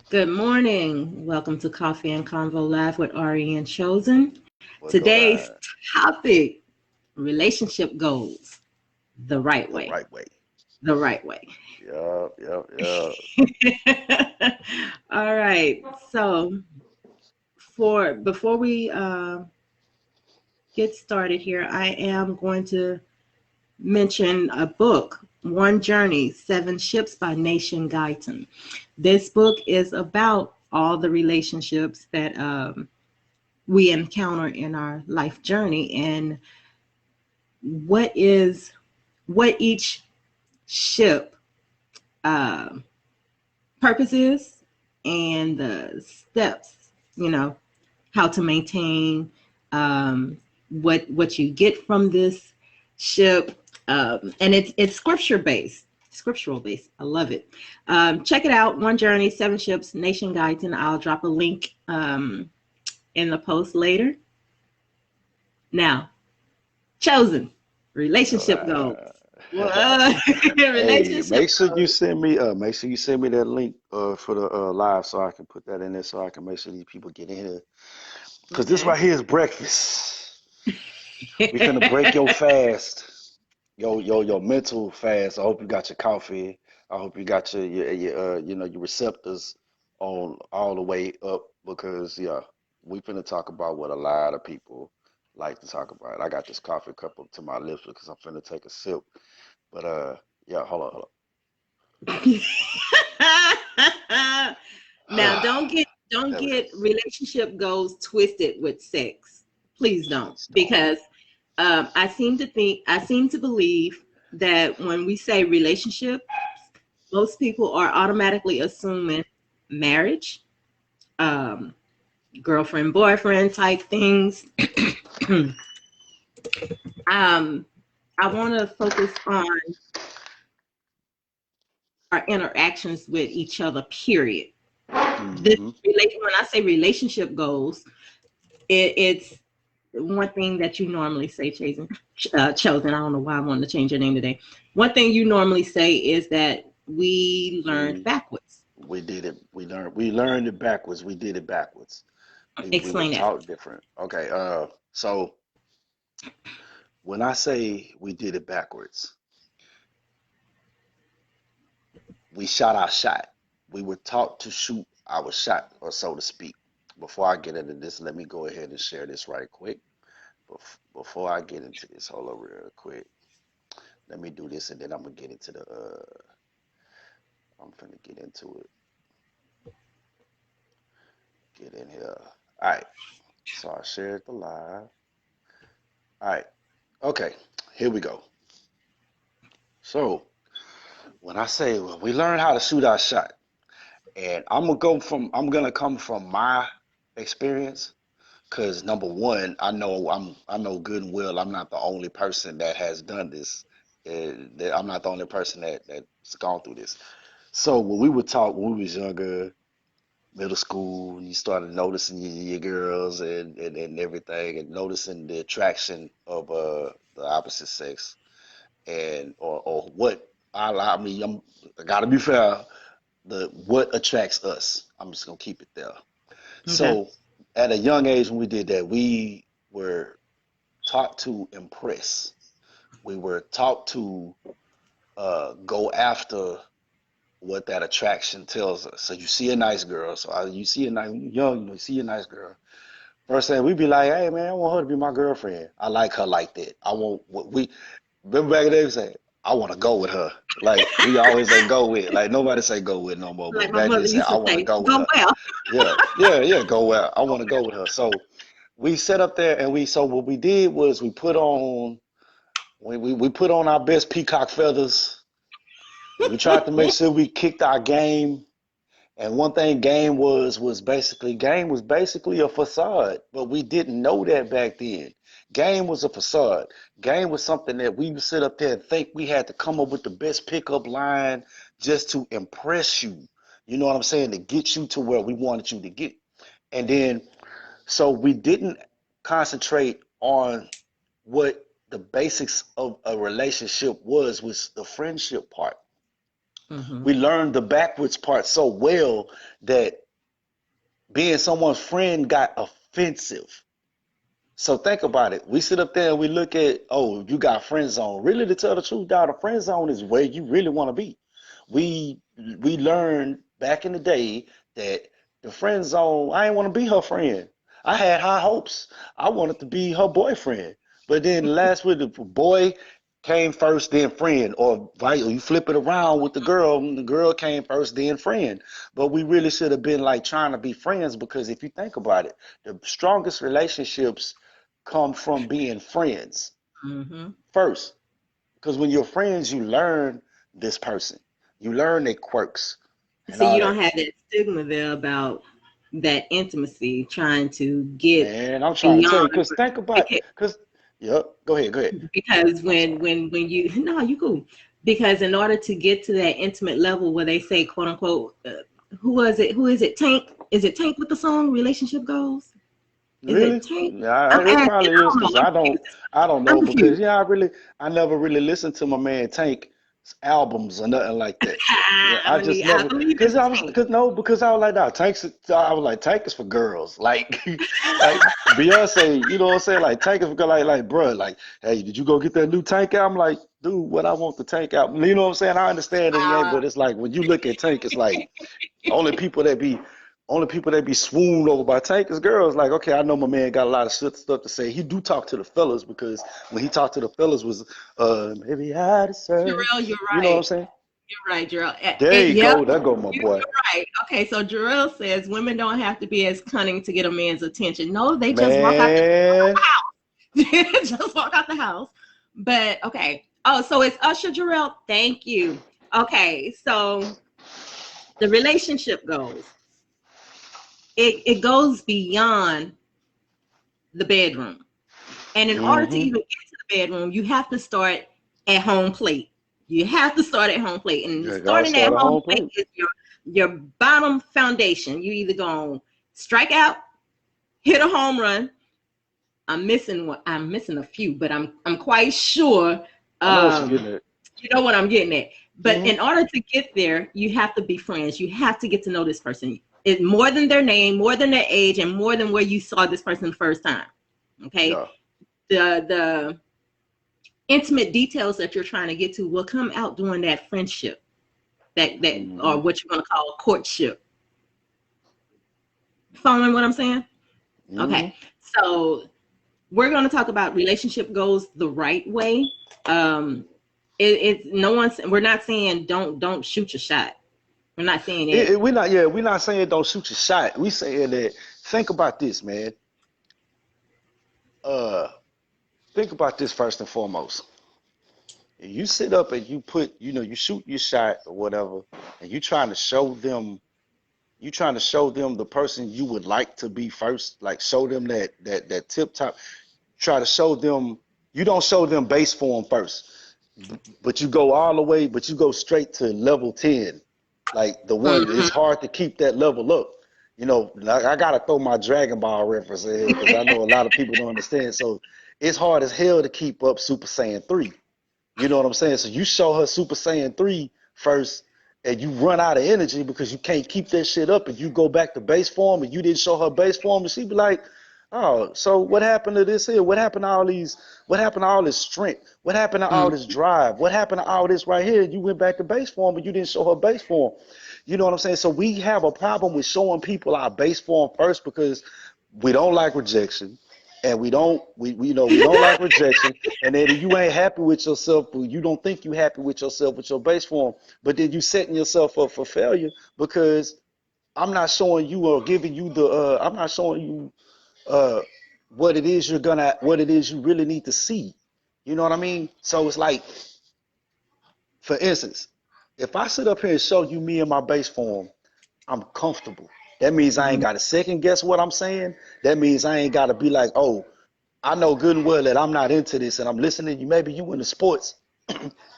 Good morning. Welcome to Coffee and Convo Live with Ari and Chosen. What's going Today's on? topic, relationship goals the right The way. right way. The right way. Yup. All right. So, for before we get started here, I am going to mention a book, One Journey, Seven Ships by Nation Guyton. This book is about all the relationships that we encounter in our life journey and what is what each ship uh, purpose is and the steps, how to maintain what you get from this ship, and it's scriptural based. I love it. Check it out. One Journey, Seven Ships, Nation Guides, and I'll drop a link in the post later. Now, Chosen relationship goals. Uh, What? hey, Relationship goals. make sure you send me that link for the live so I can put that in there so I can make sure these people get in here. Cause this Okay. right here is breakfast. We finna break your fast, your mental fast. I hope you got your coffee. I hope you got your receptors on all the way up because yeah, we finna talk about what a lot of people like to talk about. I got this coffee cup up to my lips because I'm finna take a sip. But yeah, hold Now, on. don't There we go. get relationship goals twisted with sex. Please don't, Please don't. because I seem to believe that when we say relationship, most people are automatically assuming marriage, um, girlfriend boyfriend type things. um, I want to focus on our interactions with each other. Period. Hmm. When I say relationship goals, it's one thing that you normally say, Chosen. I don't know why I wanted to change your name today. One thing you normally say is that we learned We backwards. we did it. We learned it backwards. We did it backwards. We were Explain that. taught different. Okay. So when I say we did it backwards, we shot our shot. We were taught to shoot our shot, or so to speak. Before I get into this, let me go ahead and share this right quick. Before I get into this, hold on real quick. Let me do this, and then I'm gonna get into the. I'm finna get into it. Get in here. All right. So I shared the live. All right. Okay. Here we go. So when I say well, we learn how to shoot our shot, and I'm gonna come from my experience. Because number one, I know good and well I'm not the only person that has done this. That I'm not the only person that's gone through this. So when we were taught when we was younger, middle school, you started noticing your girls and everything, and noticing the attraction of the opposite sex, and or what I mean I gotta be fair. The what attracts us. I'm just gonna keep it there. Okay. So at a young age when we did that, we were taught to impress. We were taught to go after what that attraction tells us. So you see a nice girl. So you see a nice young, you see a nice girl. First thing we be like, hey man, I want her to be my girlfriend. I like her like that. I want what we remember back in the day we say, I want to go with her. Like we always say go with. Like nobody say go with no more. Like But my back then mother say used I to want to say, go with go her. well. Yeah, go with. I want to go with her. So we sat up there and we so what we did was we put on our best peacock feathers. We tried to make sure we kicked our game. And one thing game was basically a facade, but we didn't know that back then. Game was a facade. Game was something that we would sit up there and think we had to come up with the best pickup line just to impress you. You know what I'm saying? To get you to where we wanted you to get. And then so we didn't concentrate on what the basics of a relationship was the friendship part. Mm-hmm. We learned the backwards part so well that being someone's friend got offensive. So think about it. We sit up there and we look at, oh, you got friend zone. Really, to tell the truth, dog, the friend zone is where you really want to be. We learned back in the day that the friend zone, I didn't want to be her friend. I had high hopes. I wanted to be her boyfriend. But then last week, the boy came first, then friend, or right, or you flip it around with the girl came first, then friend. But we really should have been like trying to be friends because if you think about it, the strongest relationships come from being friends Mm-hmm. first. Because when you're friends, you learn this person, you learn their quirks and So all you don't that. have that stigma there about that intimacy trying to get Man, I'm trying to tell you, beyond because think about, because because, yep, go ahead, go ahead. because I'm sorry. when you no you cool because in order to get to that intimate level where they say quote unquote who is it Tank, is it Tank with the song relationship goals, is it Really? Tank? Yeah, I'm it asking, probably I is don't know, because I'm confused, I don't I'm know because confused. yeah, I never really listened to my man Tank's albums or nothing like that. Yeah, I just I never believe because it's I was Tank. because no because I was like nah, I was like Tank is for girls like like Beyonce, you know what I'm saying, like Tank is for girl, like bruh, like hey, did you go get that new Tank out? I'm like dude, what I want the Tank out, you know what I'm saying? I understand that he ain't, uh, but it's like when you look at Tank, it's like only people that be only people that be swooned over by Tank is girls. Like, okay, I know my man got a lot of shit stuff to say. He do talk to the fellas because when he talked to the fellas was maybe I deserve, Jarrell, you're you know what I'm right. saying? You're right, Jarrell. There you Yep, go. There go my boy. you're right. Okay, so Jarrell says women don't have to be as cunning to get a man's attention. No, they just walk out Man. the house. Just walk out the house. But okay. Oh, so it's Usher, Jarrell. Thank you. Okay, so the relationship goes. It goes beyond the bedroom. And in order to Mm-hmm. even get to the bedroom, you have to start at home plate. You have to start at home plate. And You gotta starting at start at home home plate plate. is your bottom foundation. You either gonna strike out, hit a home run. I'm missing a few, but I'm quite sure I know what you're um, getting at. you know what I'm getting at. But Mm-hmm. in order to get there, you have to be friends. You have to get to know this person. It's more than their name, more than their age, and more than where you saw this person the first time. Okay. Yeah. The intimate details that you're trying to get to will come out during that friendship, that Mm-hmm. or what you want to call courtship. Following what I'm saying? Mm-hmm. Okay. So we're going to talk about relationship goals the right way. Um, it's no one's. We're not saying don't shoot your shot. We're not saying it. We're not saying don't shoot your shot. We saying that think about this, man. Uh think about this first and foremost. You sit up and you put, you shoot your shot or whatever, and you trying to show them the person you would like to be first, like show them that tip top. Try to show them you don't show them base form first, but you go all the way, but you go straight to level 10. Like the one, Mhm. it's hard to keep that level up. Like I gotta throw my Dragon Ball reference in here because I know a lot of people don't understand. So it's hard as hell to keep up Super Saiyan 3. You know what I'm saying? So you show her Super Saiyan 3 first, and you run out of energy because you can't keep that shit up, and you go back to base form, and you didn't show her base form, and she be like, "Oh, so what happened to this here? What happened to all these? What happened to all this strength? What happened to all Mm. this drive? What happened to all this right here? You went back to base form, but you didn't show her base form." You know what I'm saying? So we have a problem with showing people our base form first because we don't like rejection, and we don't like rejection, and then you ain't happy with yourself, or you don't think you happy with yourself with your base form, but then you setting yourself up for failure because I'm not showing you or giving you I'm not showing you uh what it is you really need to see. You know what I mean? So it's like, for instance, if I sit up here and show you me in my base form, I'm comfortable. That means I ain't Mm. got to second guess what I'm saying. That means I ain't got to be like, oh, I know good and well that I'm not into this and I'm listening to you. Maybe you into sports.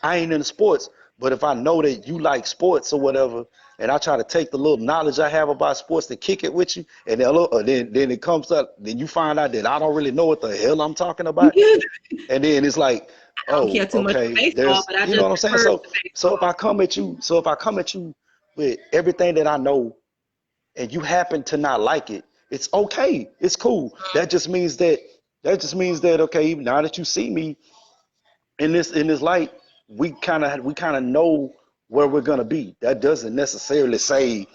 I ain't into sports. But if I know that you like sports or whatever, and I try to take the little knowledge I have about sports to kick it with you, and then it comes up, then you find out that I don't really know what the hell I'm talking about. And then it's like, I don't Oh, care too much for okay. baseball, There's, but I you know just what I'm saying? heard So, the so if baseball. I come at you, so if I come at you with everything that I know, and you happen to not like it, it's okay. It's cool. That just means that okay, now that you see me in this light, we kind of know where we're gonna be. That doesn't necessarily say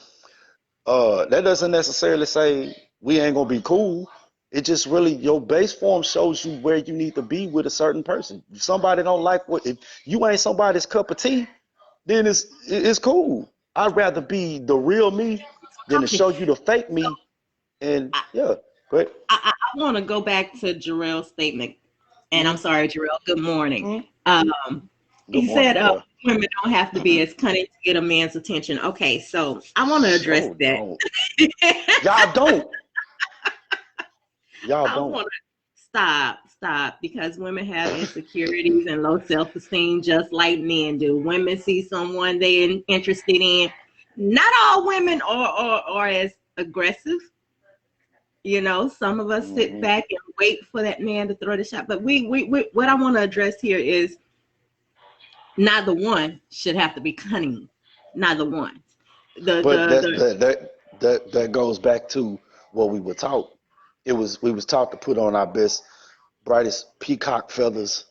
we ain't gonna be cool. It just really your base form shows you where you need to be with a certain person. If somebody don't like what if you ain't somebody's cup of tea, then it's cool. I'd rather be the real me than to Okay, show you the fake so me. And I, yeah, great. I want to go back to Jarrell's statement, and I'm Mm-hmm. sorry, Jarrell. Good morning. Mm-hmm. Good He morning. said Yeah. women don't have to be as cunning to get a man's attention. Okay, so I want to address So that. don't. Y'all don't. Y'all I don't. want to stop, because women have insecurities and low self-esteem just like men do. Women see someone they're interested in. Not all women are as aggressive. Some of us sit Mm-hmm. back and wait for that man to throw the shot. But we what I want to address here is neither one should have to be cunning. Neither one. The But the that's the that goes back to what we were taught. We was taught to put on our best, brightest peacock feathers,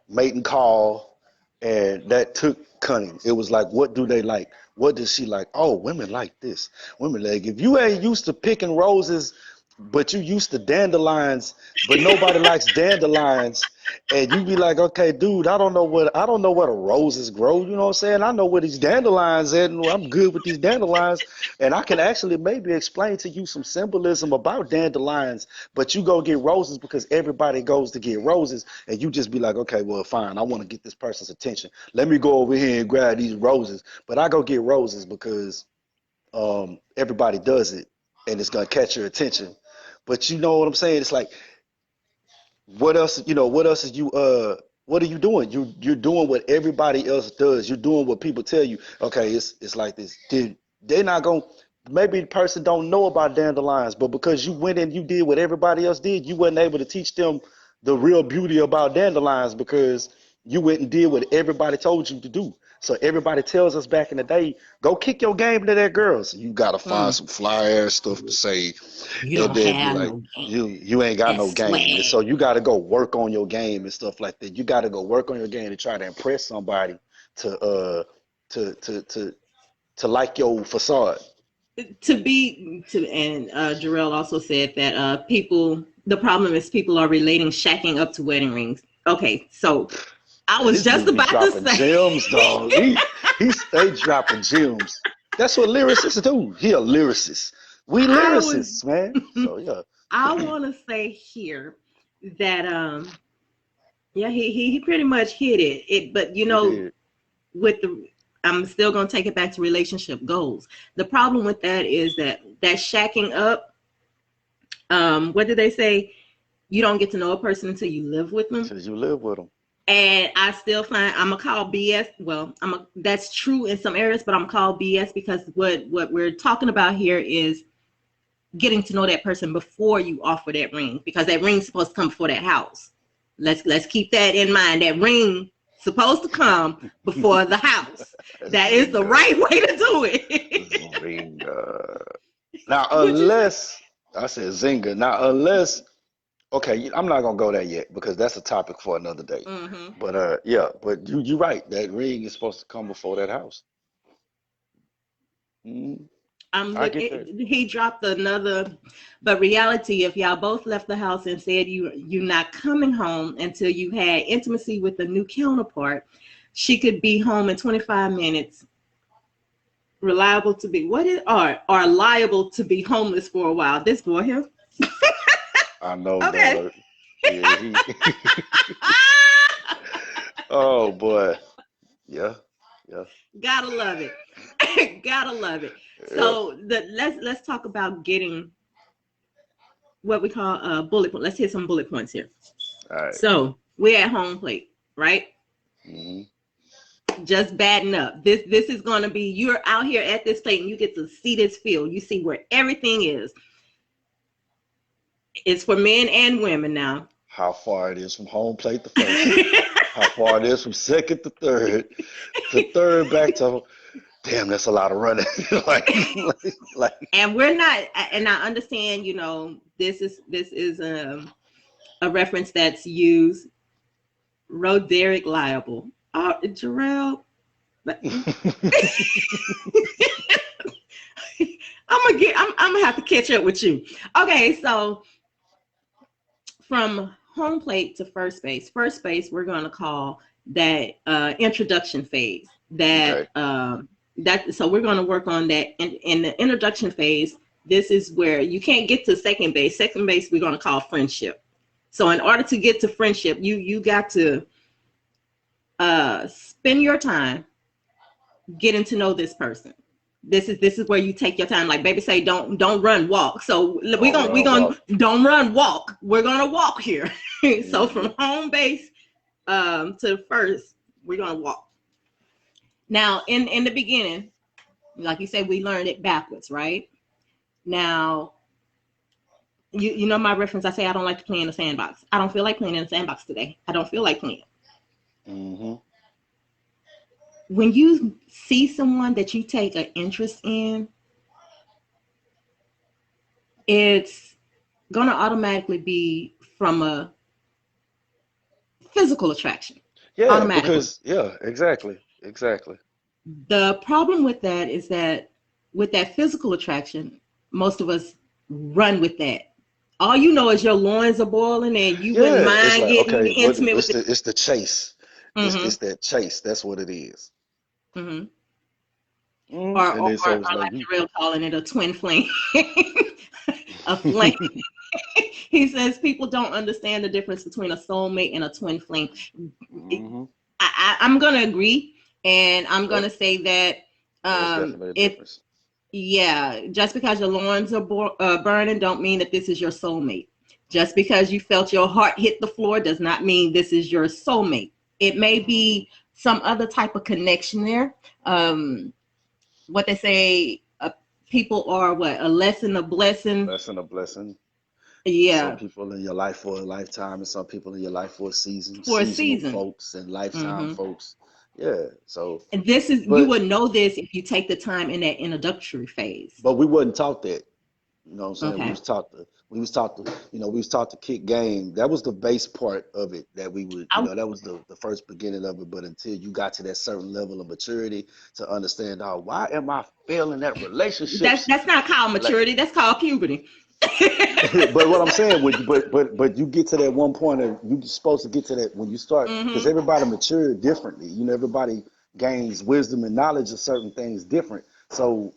mating call, and that took cunning. It was like, what do they like? What does she like? Oh, women like this. Women like if you ain't used to picking roses, but you used to dandelions, but nobody likes dandelions, and you be like, okay, dude, I don't know where the roses grow. You know what I'm saying? I know where these dandelions at, and I'm good with these dandelions, and I can actually maybe explain to you some symbolism about dandelions. But you go get roses because everybody goes to get roses, and you just be like, okay, well, fine, I want to get this person's attention. Let me go over here and grab these roses, but I go get roses because everybody does it, and it's gonna catch your attention. But you know what I'm saying? It's like, what else? What else is you? What are you doing? You're doing what everybody else does. You're doing what people tell you. Okay, it's like this. Dude, they're not gonna. Maybe the person don't know about dandelions, but because you went and you did what everybody else did, you wasn't able to teach them the real beauty about dandelions because you went and did what everybody told you to do. So everybody tells us back in the day, go kick your game to that girl. So you gotta find mm, some fly ass stuff to say, you and don't then be have like, no game. you ain't got no That's game, and swag. so you got to go work on your game and stuff like that. You got to go work on your game to try to impress somebody to to to to to like your facade. And Jarrell also said that the problem is people are relating shacking up to wedding rings. Okay, so I Man, was this just dude be about to dropping say. gems, dog. He stay dropping gems. That's what lyricists do. He a lyricist. We I was lyricists, man. So yeah, I want to say here that yeah, he pretty much hit it, but he did. with the I'm still going to take it back to relationship goals. The problem with that is that shacking up, what did they say? You don't get to know a person until you live with them. Cause you live with him. And I still find I'm gonna call BS. Well, that's true in some areas, but I'm called BS because what we're talking about here is getting to know that person before you offer that ring, because that ring's supposed to come before that house. Let's keep that in mind. That ring supposed to come before the house. That is the Zinga, right way to do it. zinga. Now, Would you say? unless I said Zinga, now unless okay, I'm not gonna go there yet because that's a topic for another day. Mm-hmm. But yeah, but you're right. That ring is supposed to come before that house. Mm, I get that. He dropped another, but reality, if y'all both left the house and said you're not coming home until you had intimacy with a new counterpart, she could be home in 25 minutes, reliable to be what is are liable to be homeless for a while. This boy here. I know, Okay. dog. Yeah, he. Oh boy. Yeah, yeah, Gotta love it. Gotta love it. yeah. So let's talk about getting what we call a bullet point. Let's hit some bullet points here. All right. So we're at home plate, right? Mm-hmm. Just batting up. This is gonna be, you're out here at this plate and you get to see this field. You see where everything is. It's for men and women now. How far it is from home plate to first. How far it is from second to third back to damn, that's a lot of running. Like And we're not, and I understand, this is a reference that's used. Roderick liable. Oh, Jarrell. I'm gonna have to catch up with you. Okay, so from home plate to first base. First base, we're gonna call that introduction phase. okay. So we're gonna work on that in the introduction phase. This is where you can't get to second base. Second base, we're gonna call friendship. So in order to get to friendship, you got to spend your time getting to know this person. This is where you take your time. Like baby say, don't run, walk. So we gonna don't run, walk. We're gonna walk here. So from home base to first, we're gonna walk. Now in the beginning, like you said, we learned it backwards, right? Now you know my reference. I say I don't like to play in the sandbox. I don't feel like playing in the sandbox today. I don't feel like playing. Mm-hmm. When you see someone that you take an interest in, it's going to automatically be from a physical attraction. Yeah, Automatically. because exactly. The problem with that is that with that physical attraction, most of us run with that. All you know is your loins are boiling and you wouldn't Yeah, it's mind like getting okay, but intimate with it. it's the chase. It's Mm-hmm. that chase. That's what it is. Mm-hmm. And then so it's Or like like you. Jarrell calling it a twin flame. A flame. He says people don't understand the difference between a soulmate and a twin flame. Hmm. I'm going to agree. And I'm going Yep. to say that There's definitely a if, difference. yeah, just because your loins are burning don't mean that this is your soulmate. Just because you felt your heart hit the floor does not mean this is your soulmate. It may Hmm. be some other type of connection there. What they say, people are what? A lesson, a blessing. Lesson a blessing. Some Yeah, people in your life for a lifetime, and some people in your life for a season. for a Seasonal season. folks and lifetime Hmm. folks. Yeah. So, And this is, you but would know this if you take the time in that introductory phase. we wasn't taught that. You know what I'm saying? Okay. We was taught to kick game. That was the base part of it that we would, I, that was the first beginning of it. But until you got to that certain level of maturity to understand, oh, why am I failing at relationships? that's not called Like, maturity. That's called puberty. but what I'm saying, but you get to that one point, and you're supposed to get to that when you start, because Hmm. everybody matures differently. Everybody gains wisdom and knowledge of certain things different. So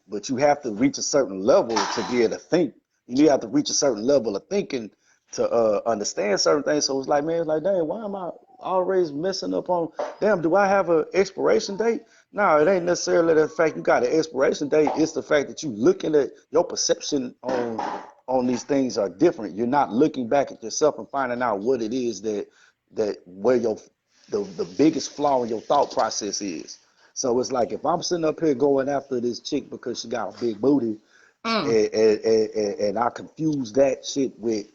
but you have to reach a certain level to be able to think. You have to reach a certain level of thinking to understand certain things. So it's like, man, it's like, dang, why am I always messing up on? Damn, do I have an expiration date? No, it ain't necessarily the fact you got an expiration date. It's the fact that you looking at your perception on these things are different. You're not looking back at yourself and finding out what it is that where the biggest flaw in your thought process is. So it's like if I'm sitting up here going after this chick because she got a big booty, Mm. and I confuse that shit with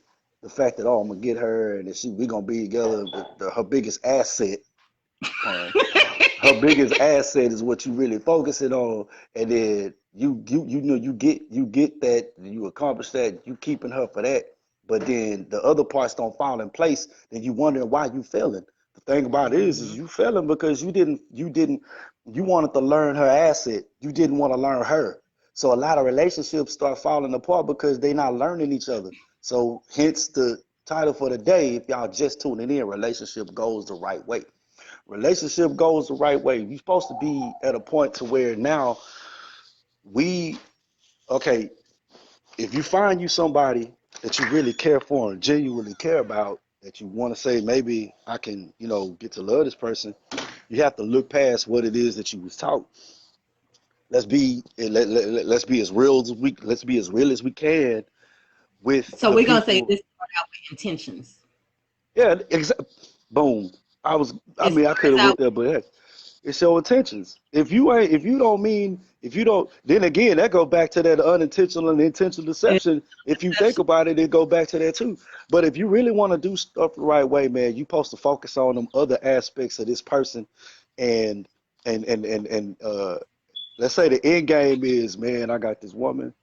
the fact that, oh, I'm gonna get her and that we gonna be together. Her biggest asset, pun, her biggest asset is what you really focusing on, and then you get that, you accomplish that, you keeping her for that, but then the other parts don't fall in place. Then you wondering why you failing. The thing about it is Hmm. you failing because you wanted to learn her asset. You didn't want to learn her. So a lot of relationships start falling apart because they not learning each other. So hence the title for the day. If y'all just tuning in, relationship goes the right way. Relationship goes the right way. You're supposed to be at a point to where now we okay. If you find you somebody that you really care for and genuinely care about, that you want to say maybe I can get to love this person, you have to look past what it is that you was taught. Let's be as real as we can with So the we're gonna say people. this start out with intentions. Yeah, boom. I It mean, I could starts have out. went there, but heck, it's your intentions. If you don't mean, if you don't, then again, that go back to that unintentional and intentional It's deception. If you think about it, it go back to that too. But if you really want to do stuff the right way, man, you supposed to focus on them other aspects of this person, and and let's say the end game is, man, I got this woman.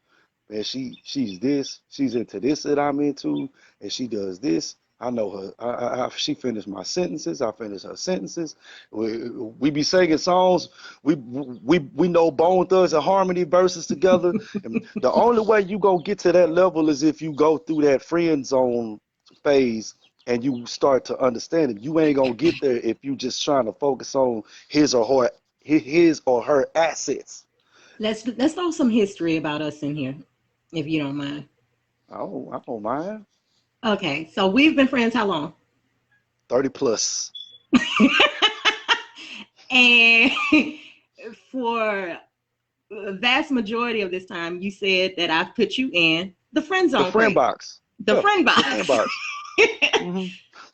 Man, she's this, she's into this that I'm into, and she does this. I know her. She finished my sentences. I finish her sentences. We be singing songs. We know Bone Thugs and Harmony verses together. And the only way you gonna get to that level is if you go through that friend zone phase and you start to understand it. You ain't gonna get there if you just trying to focus on his or her assets. let's throw some history about us in here, if you don't mind. I don't mind. Okay, so we've been friends how long? 30 plus. And for the vast majority of this time, you said that I've put you in the friend The zone friend crate, box. the Yeah, friend the friend box. box. hmm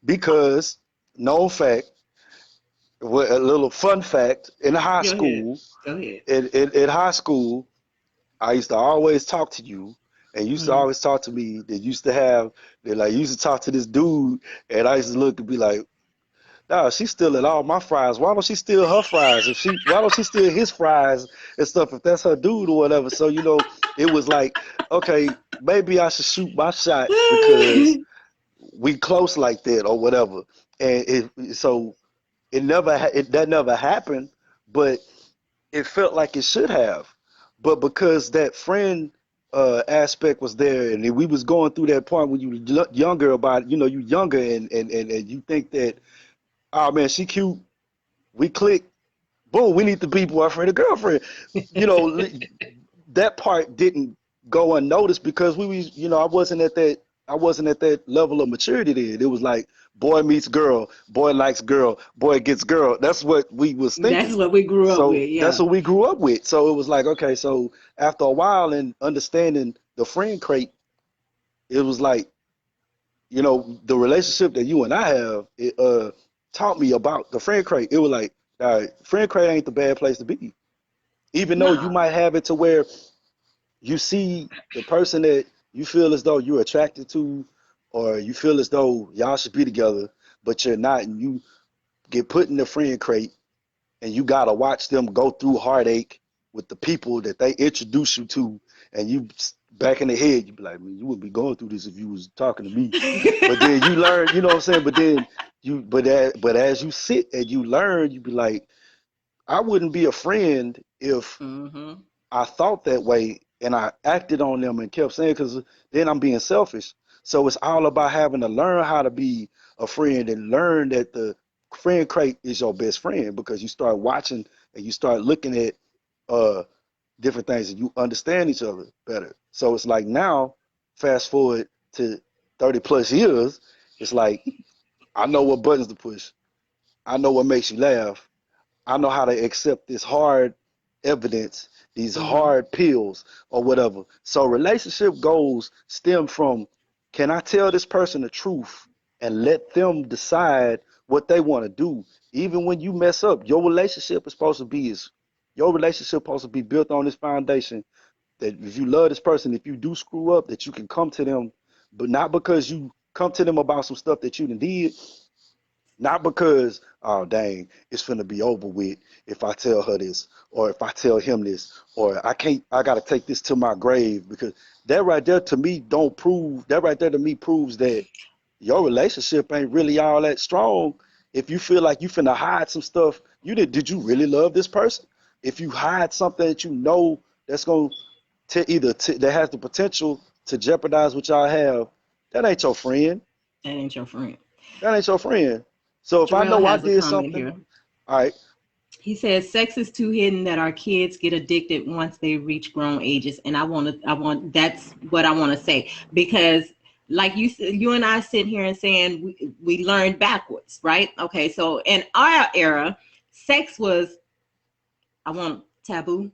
Because, known fact, a little fun fact, in high Go ahead. school, Go ahead. in high school, I used to always talk to you, and you used to Mm. always talk to me. They used to have, they like, you used to talk to this dude, and I used to look and be like, nah, she's stealing all my fries. Why don't she steal her fries? Why don't she steal his fries and stuff if that's her dude or whatever? So, it was like, okay, maybe I should shoot my shot because we close like that or whatever. And so that never happened, but it felt like it should have. But because that friend aspect was there, and we was going through that point when you were younger about, you younger and you think that, oh man, she cute, we click, boom, we need to be boyfriend and girlfriend. You know, that part didn't go unnoticed because we was, I wasn't at that level of maturity then. It was like boy meets girl, boy likes girl, boy gets girl. That's what we was That's thinking. what we grew up So with. that's Yeah. what we grew up with. So it was like, okay, so after a while and understanding the friend crate, it was like, the relationship that you and I have, it taught me about the friend crate. It was like, all right, friend crate ain't the bad place to be. Even though you No. might have it to where you see the person that you feel as though you're attracted to, or you feel as though y'all should be together, but you're not, and you get put in the friend crate, and you gotta watch them go through heartache with the people that they introduce you to, and you back in the head, you be like, man, you would be going through this if you was talking to me. But then you learn, you know what I'm saying? But then but as you sit and you learn, you be like, I wouldn't be a friend if Hmm. I thought that way and I acted on them and kept saying, because then I'm being selfish. So it's all about having to learn how to be a friend and learn that the friend crate is your best friend because you start watching and you start looking at uh different things and you understand each other better. So it's like now, fast forward to 30 plus years, it's like I know what buttons to push. I know what makes you laugh. I know how to accept this hard evidence, these Hmm. hard pills or whatever. So relationship goals stem from, can I tell this person the truth and let them decide what they want to do? Even when you mess up, your relationship supposed to be built on this foundation that if you love this person, if you do screw up, that you can come to them, but not because you come to them about some stuff that you did, not because, oh dang, it's finna be over with if I tell her this, or if I tell him this, or I can't, I gotta take this to my grave because that right there to me proves that your relationship ain't really all that strong. If you feel like you finna hide some stuff, did you really love this person? If you hide something that you know that's gonna that has the potential to jeopardize what y'all have, that ain't your friend. That ain't your friend. That ain't your friend. So if I Jarrell know I has a did comment something, here. all right, He says sex is too hidden that our kids get addicted once they reach grown ages. And that's what I want to say. Because like you and I sit here and saying we learned backwards, right? Okay, so in our era, sex was, I want taboo.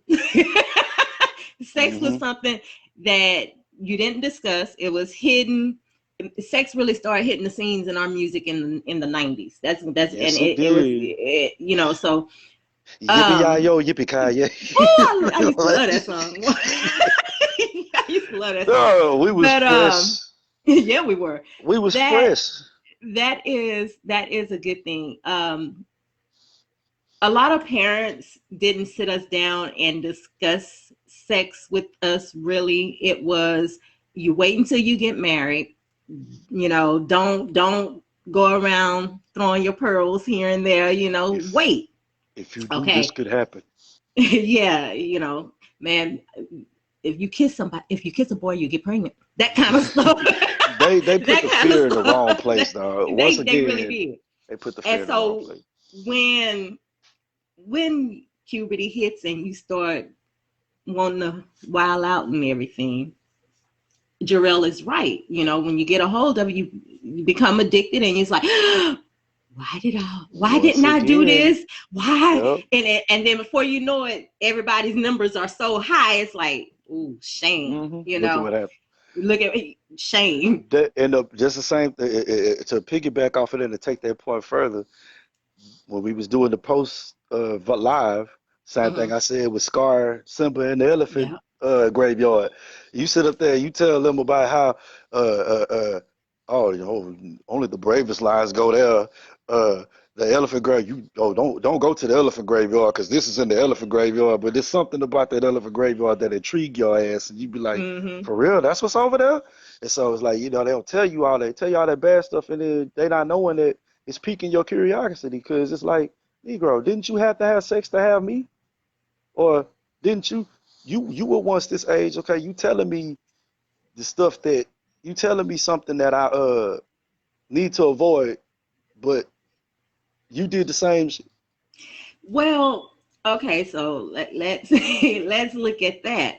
Sex was mm-hmm. something that you didn't discuss. It was hidden. Sex really started hitting the scenes in our music in the 90s. That's and Yes, it it was did. so Yippee yi Um, yo, yippee ki yay. oh, I used to Like, love that song. I used to love that song. no, we was But fresh. yeah, we were. We was That fresh. that is a good thing. A lot of parents didn't sit us down and discuss sex with us really. It was, you wait until you get married. Don't go around throwing your pearls here and there. If Wait. if you do, this Okay. could happen. Yeah, man, if you kiss a boy, you get pregnant. That kind of stuff. They put That the kind of fear in the wrong stuff. place, dog. Once They really again, did. they put the And fear in the wrong so place. when puberty hits and you start wanting to wild out and everything, Jarrell is right. When you get a hold of it, you become addicted, and it's like, why Once didn't I do again, this? Why? yep. And then before you know it, everybody's numbers are so high. It's like, ooh, shame. Look at what happened. Look at shame. That end up just the same. To piggyback off of it and to take that point further, when we was doing the post live, same thing Hmm. I said with Scar, Simba, and the elephant Yeah. graveyard. You sit up there, you tell them about how oh, only the bravest lions go there. The elephant grave, don't go to the elephant graveyard because this is in the elephant graveyard. But there's something about that elephant graveyard that intrigue your ass, and you be like, Hmm. for real, that's what's over there. And so it's like, they don't tell you all that bad stuff, and then they not knowing that it's piquing your curiosity because it's like, Negro, didn't you have to have sex to have me? Or didn't you were once this age, okay, you telling me the stuff that you telling me something that I need to avoid, but you did the same shit. Well, okay, so let's let's look at that.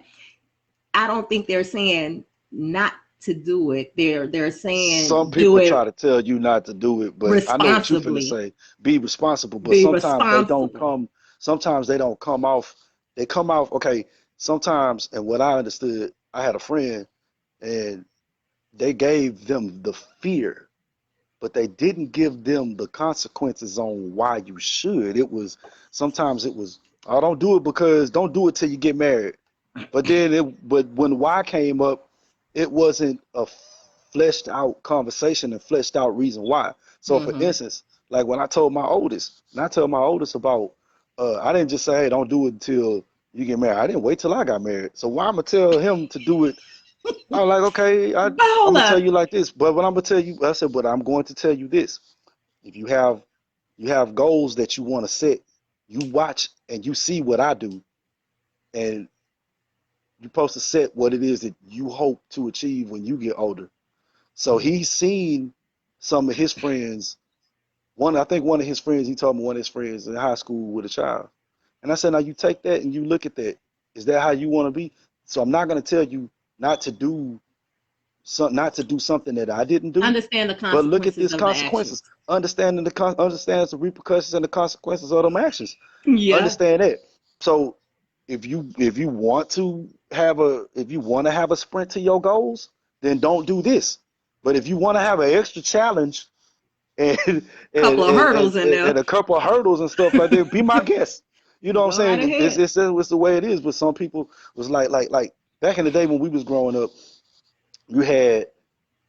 I don't think they're saying not to do it. They're Some saying do people try it to tell you not to do it, but I know what you finna responsibly. say. Be responsible, but Be responsible. sometimes they don't come off, they come off, okay, sometimes, and what I understood, I had a friend and they gave them the fear, but they didn't give them the consequences on why you should. Sometimes it was, oh, don't do it till you get married. But when why came up, it wasn't a fleshed out conversation and fleshed out reason why. So for Hmm. instance, like when I told my oldest, and I told my oldest about, I didn't just say, hey, don't do it until you get married. I didn't wait till I got married. So why I'm gonna tell him to do it? I was like, okay, But I'm hold gonna tell up. you like this. But what I'm gonna tell you, I said, but I'm going to tell you this. If you have goals that you want to set, you watch and you see what I do, and you're supposed to set what it is that you hope to achieve when you get older. So he's seen some of his friends. I think one of his friends, he told me one of his friends in high school with a child. And I said, now you take that and you look at that. Is that how you want to be? So I'm not going to tell you not to do not to do something that I didn't do, Understand the but look at consequences these of the consequences. actions. Understands the repercussions and the consequences of them actions. Yeah. Understand that. So if you want to have a sprint to your goals, then don't do this. But if you want to have an extra challenge and and, Couple of hurdles in and there. a couple of hurdles and stuff like that, be my guest. You know what I'm Go right saying? ahead. It's the way it is. But some people was like back in the day when we was growing up, you had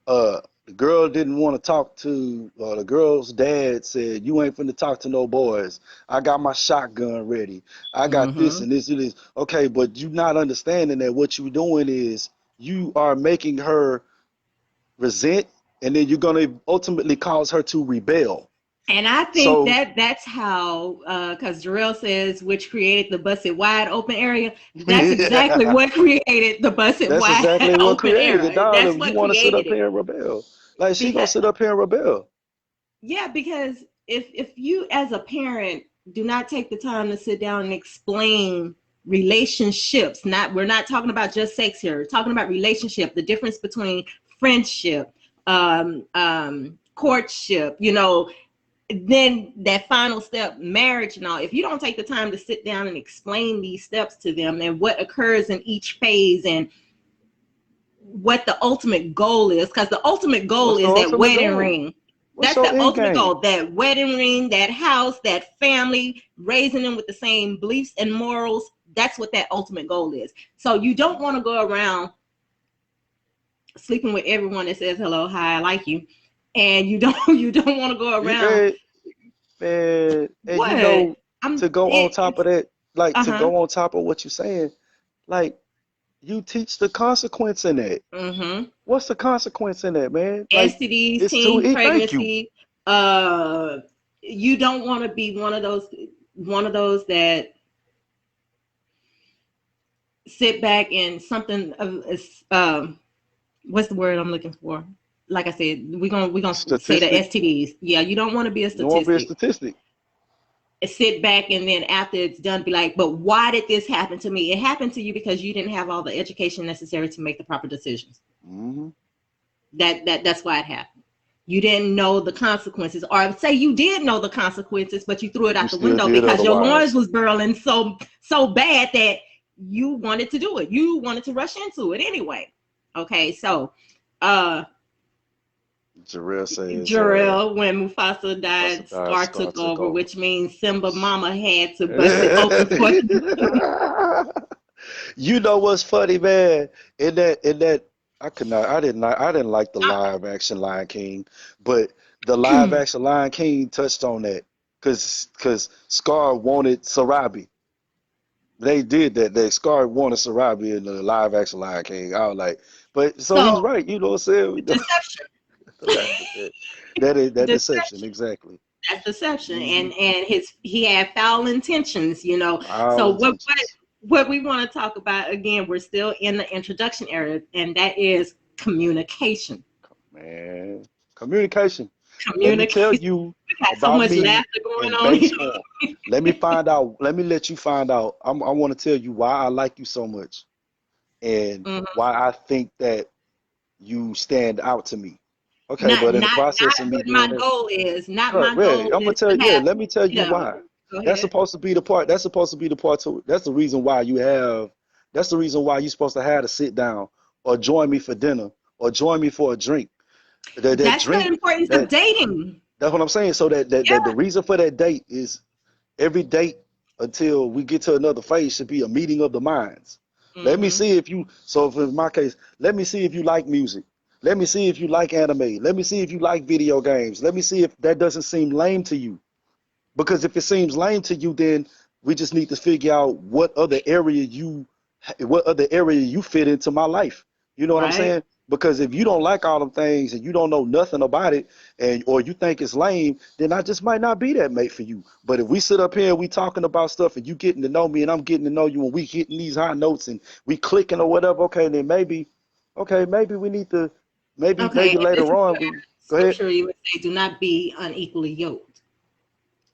the girl didn't want to talk to the girl's dad said, you ain't finna talk to no boys. I got my shotgun ready. I got this Hmm. and this and this. Okay, but you not understanding that what you doing is you are making her resent, and then you're gonna ultimately cause her to rebel. And I think So that's how, because Jarrell says, which created the busted wide open area. That's exactly yeah, what created the busted that's wide exactly what open created it, area. That's darling. You what want to sit created up it. here and rebel. Like she gonna Because sit up here and rebel. yeah, because if you as a parent do not take the time to sit down and explain relationships, not we're not talking about just sex here. We're talking about relationship, the difference between friendship, courtship, then that final step, marriage and all. If you don't take the time to sit down and explain these steps to them and what occurs in each phase and what the ultimate goal is, because the ultimate goal What's the is that ultimate wedding goal? ring. What's That's your the end ultimate game? goal. That wedding ring, that house, that family, raising them with the same beliefs and morals. That's what that ultimate goal is. So you don't want to go around sleeping with everyone that says hello, hi, I like you, and you don't want to go around Yeah, man, and you what know, I'm. to go on top It's of that, like to uh-huh. go on top of what you're saying, like you teach the consequence in that. Mm-hmm. What's the consequence in that, man? Like STDs, it's too. teen Thank you. pregnancy. Uh, you don't want to be one of those that sit back and something of what's the word I'm looking for? Like I said, we're gonna say the Statistic. STDs. Yeah, you don't want to be a You don't want to be a statistic. statistic. Sit back and then after it's done, be like, but why did this happen to me? It happened to you because you didn't have all the education necessary to make the proper decisions. Hmm. That's why it happened. You didn't know the consequences, or say you did know the consequences, but you threw it And you out the still window did because your loins otherwise. was burning so bad that you wanted to do it. You wanted to rush into it anyway. Okay, so uh Jarrell says, Jarrell, when Mufasa Mufasa died, died, Scar Scar took took over, over. which means Simba mama had to bust it open for him. You know what's funny, man? In that I didn't like the live action Lion King, but the live action Lion King touched on that because Scar wanted Sarabi. They did that. They Scar wanted Sarabi in the live action Lion King. I was like, but so So he's right, you know what I'm saying? We know deception. that is that deception, Deception. exactly. That's deception. Hmm. And he had foul intentions. All So what intentions. what we want to talk about again, we're still in the introduction area, and that is communication. Man, communication. Let me tell Communication. you We got so about much me laughter going in on base here. form. Let me find out. Let me let you find out. I want to tell you why I like you so much and Mhm. why I think that you stand out to me. Okay, Not but in the not process of not me what doing my that, goal is. Not right, my right, goal I'm gonna is tell to you. Yeah, have, let me tell you you know, why. go That's ahead. supposed to be the part. That's supposed to be the part. That's the reason why you have. That's the reason why you're supposed to have to sit down or join me for dinner or join me for a drink. That That's the drink. importance of That dating. That's what I'm saying. So that the Yeah. reason for that date is every date until we get to another phase should be a meeting of the minds. Let me Hmm. see if you, so if in my case, let me see if you like music. Let me see if you like anime. Let me see if you like video games. Let me see if that doesn't seem lame to you. Because if it seems lame to you, then we just need to figure out what other area you fit into my life. You know what I'm Right. saying? Because if you don't like all them things and you don't know nothing about it, and or you think it's lame, then I just might not be that mate for you. But if we sit up here and we talking about stuff and you getting to know me and I'm getting to know you and we hitting these high notes and we clicking or whatever, okay, then maybe we need to, Okay. maybe And this later is on where we go ahead. scripture you would say, do not be unequally yoked,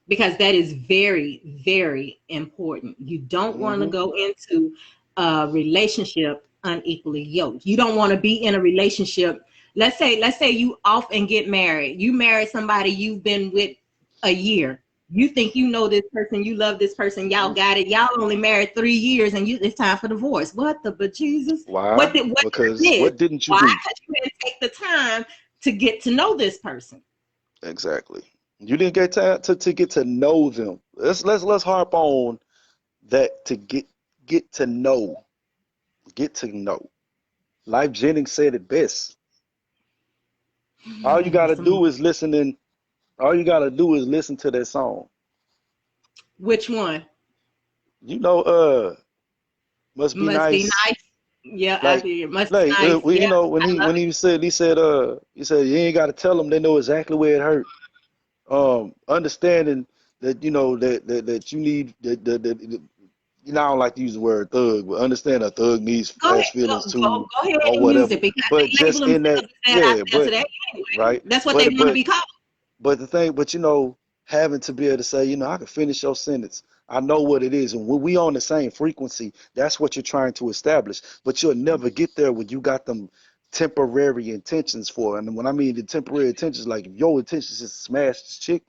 because that is very, very important. You don't want to Hmm. go into a relationship unequally yoked. You don't want to be in a relationship. Let's say you off and get married. You married somebody you've been with a year. You think you know this person, you love this person, y'all got it. Y'all only married 3 years, and it's time for divorce. What the bejesus? Why? What did Because you miss? what didn't you Why? do? Because you didn't take the time to get to know this person. Exactly. You didn't get to get to know them. Let's harp on that to get to know. Get to know. Life Jennings said it best. All you gotta Some, do is listen in all you gotta do is listen to that song. which one? You know, must be Must be nice. nice. Yeah, I Like did. Must be nice. we, Yeah, you know, when I love he he said you ain't gotta tell them, they know exactly where it hurt. Understanding that you know that you need that you know, I don't like to use the word thug, but understand a thug needs Go has ahead. feelings too Go ahead or and use whatever. it, because But they label just in themselves that, as that yeah, after but that anyway. right, That's what they want to be called. but the thing, but you know, having to be able to say, you know, I can finish your sentence. I know what it is, and when we on the same frequency, that's what you're trying to establish. But you'll never get there when you got them temporary intentions for. And when I mean the temporary intentions, like if your intentions is to smash this chick,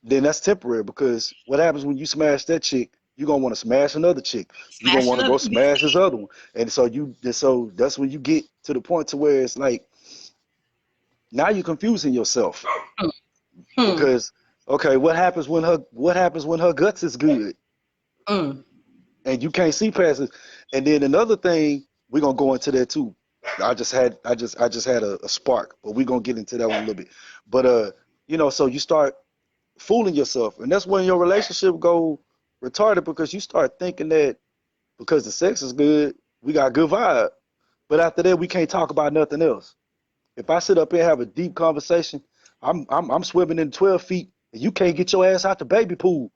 then that's temporary because what happens when you smash that chick, you're gonna want to smash another chick. You're gonna Smash want to go another. You smash this see, other one. And so that's when you get to the point to where it's like now you're confusing yourself. Hmm. Because okay, what happens when her guts is good Mm. and you can't see past it? And then another thing, we're gonna go into that too. I just had a spark, but we're gonna get into that one a little bit. But so you start fooling yourself, and that's when your relationship go retarded because you start thinking that because the sex is good, we got good vibe. But after that, we can't talk about nothing else. If I sit up here and have a deep conversation, I'm swimming in 12 feet, and you can't get your ass out the baby pool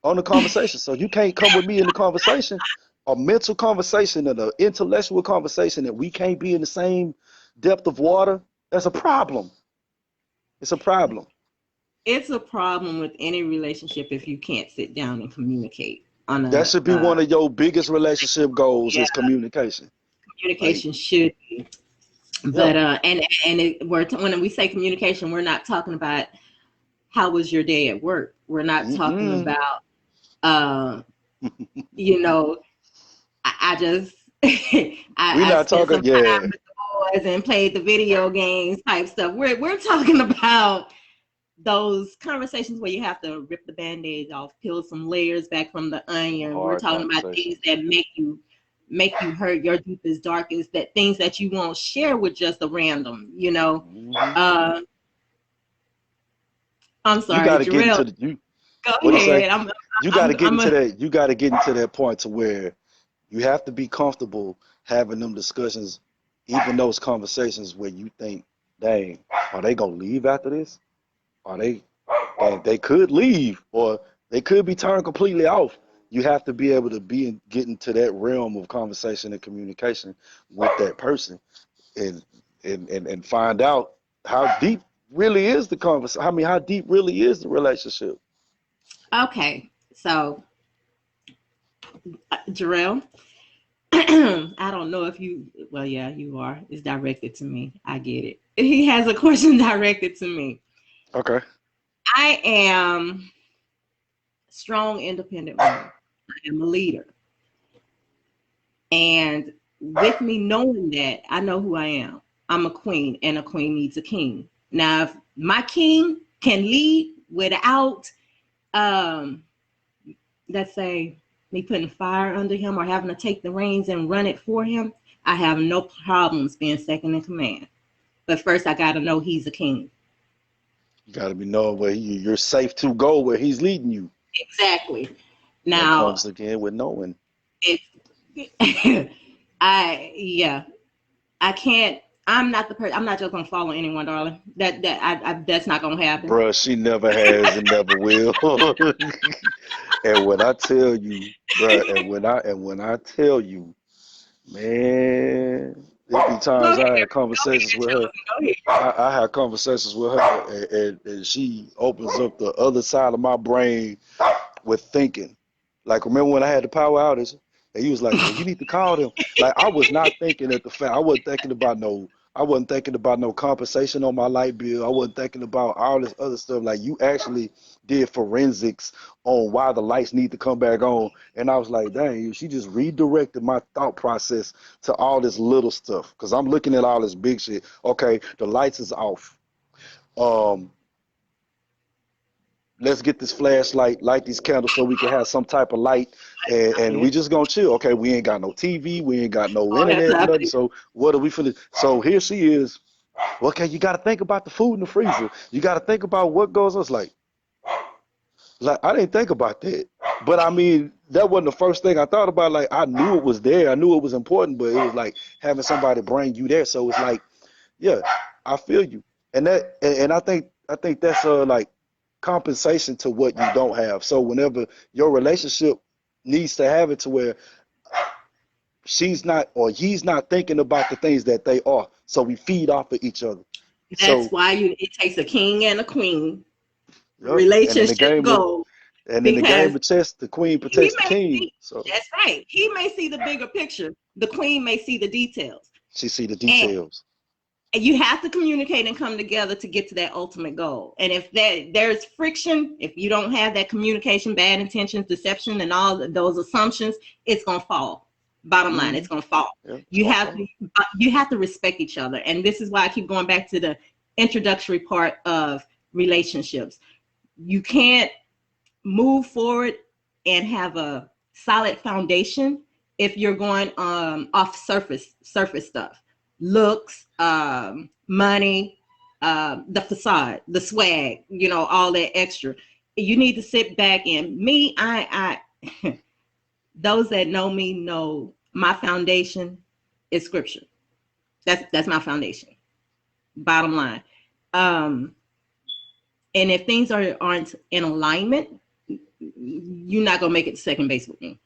on the conversation. So you can't come with me in the conversation, a mental conversation and an intellectual conversation, and we can't be in the same depth of water. That's a problem. It's a problem. It's a problem with any relationship if you can't sit down and communicate on That a should be one of your biggest relationship goals yeah, is communication. Like, communication should be. yeah. But when we say communication, we're not talking about how was your day at work. We're not talking Mm-mm. about uh, you know, I just We I not spent talking, some time yeah. with the boys and played the video games type stuff. We're talking about those conversations where you have to rip the band-aid off, peel some layers back from the The onion. We're hard talking about things conversations. that make you hurt your deepest, darkest, that things that you won't share with just a random. Hmm. Uh, I'm You sorry, got to get Jarrell. into the you. Go What do you say? ahead. You got to I'm, get I'm into a. that. You got to get into that point to where you have to be comfortable having them discussions, even those conversations where you think, dang, are they gonna leave after this? Are they? Dang, they could leave, or they could be turned completely off. You have to be able to get into that realm of conversation and communication with that person, and and find out how deep really is the conversation. I mean, how deep really is the relationship? Okay, so Jarrell, I don't know if you. Well, yeah, you are. It's directed to me. I get it. He has a question directed to me. Okay. I am strong, independent woman. I am a leader. And with me knowing that, I know who I am. I'm a queen, and a queen needs a king. Now, if my king can lead without, um, let's say, me putting fire under him or having to take the reins and run it for him, I have no problems being second in command. But first, I got to know he's a king. You got to be knowing where you're safe to go, where he's leading you. Exactly. That Now, comes again with knowing. it, yeah, I can't. I'm not the person. I'm not just gonna follow anyone, darling. That's not gonna happen. Bruh, she never has and never will. And when I tell you, bruh, and when I tell you, man, there be Go times ahead, I had conversations with her. go ahead. I had conversations with her, and she opens up the other side of my brain with thinking. Like, remember when I had the power outage, and he was like, "Well, you need to call them." Like, I was not thinking at the fact. I wasn't thinking about no. I wasn't thinking about no compensation on my light bill. I wasn't thinking about all this other stuff. Like, you actually did forensics on why the lights need to come back on, and I was like, "Dang, she just redirected my thought process to all this little stuff." Because I'm looking at all this big shit. Okay, the lights is off. Um, let's get this flashlight, light these candles so we can have some type of light, and we just gonna chill. Okay, we ain't got no TV, we ain't got no All that's internet, nothing. happening. So what are we finna? So here she is. Okay, you got to think about the food in the freezer. You got to think about what goes on. It's like I didn't think about that. But I mean, that wasn't the first thing I thought about. Like I knew it was there. I knew it was important, but it was like having somebody bring you there. So it's like, yeah, I feel you. And I think that's like compensation to what you don't have. So whenever your relationship needs to have it to where she's not or he's not thinking about the things that they are. So we feed off of each other. That's So why it takes a king and a queen yep. And in the relationship game of goal because chess, the queen he protects the may king. see. So That's right. He may see the bigger picture. The queen may see the details, she see the and details. you have to communicate and come together to get to that ultimate goal. And if there's friction, if you don't have that communication, bad intentions, deception, and all those assumptions, it's gonna fall. Bottom line, Mm-hmm. it's gonna fall. Yep, it's You gonna have fall. to you have to respect each other, and this is why I keep going back to the introductory part of relationships. You can't move forward and have a solid foundation if you're going off surface stuff, looks, money, the facade, the swag, all that extra. You need to sit back. And me, I those that know me know my foundation is scripture. That's my foundation, bottom line. And if things aren't in alignment, you're not gonna make it to second base with me.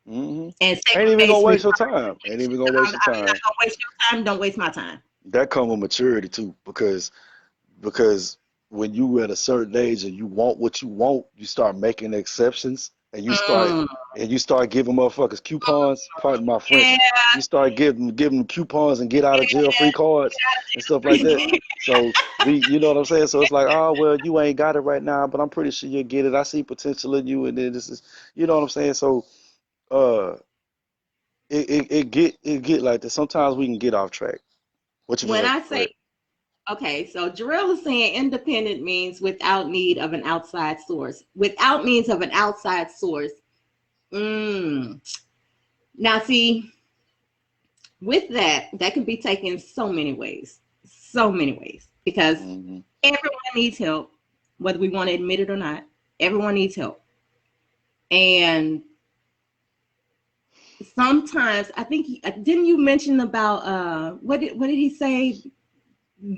Mm-hmm. And Ain't second even gonna base waste your time. Ain't even gonna waste your I'm not time. gonna waste your time. Don't waste my time. That come with maturity too, because when you at a certain age and you want what you want, you start making exceptions and Mm, you start giving motherfuckers coupons, pardon my French. yeah, You start giving coupons and get out of jail free cards and stuff like that. yeah. So you know what I'm saying? So it's like, oh well, you ain't got it right now, but I'm pretty sure you'll get it. I see potential in you, and then this is, you know what I'm saying? So uh, it get like that. Sometimes we can get off track. What you When feel? I Go say, ahead. okay, so Jarrell is saying independent means without need of an outside source. Without means of an outside source. Mm. Now, see, with that can be taken so many ways. So many ways. Because Hmm. everyone needs help, whether we want to admit it or not. Everyone needs help. And sometimes I think didn't you mention about what did he say?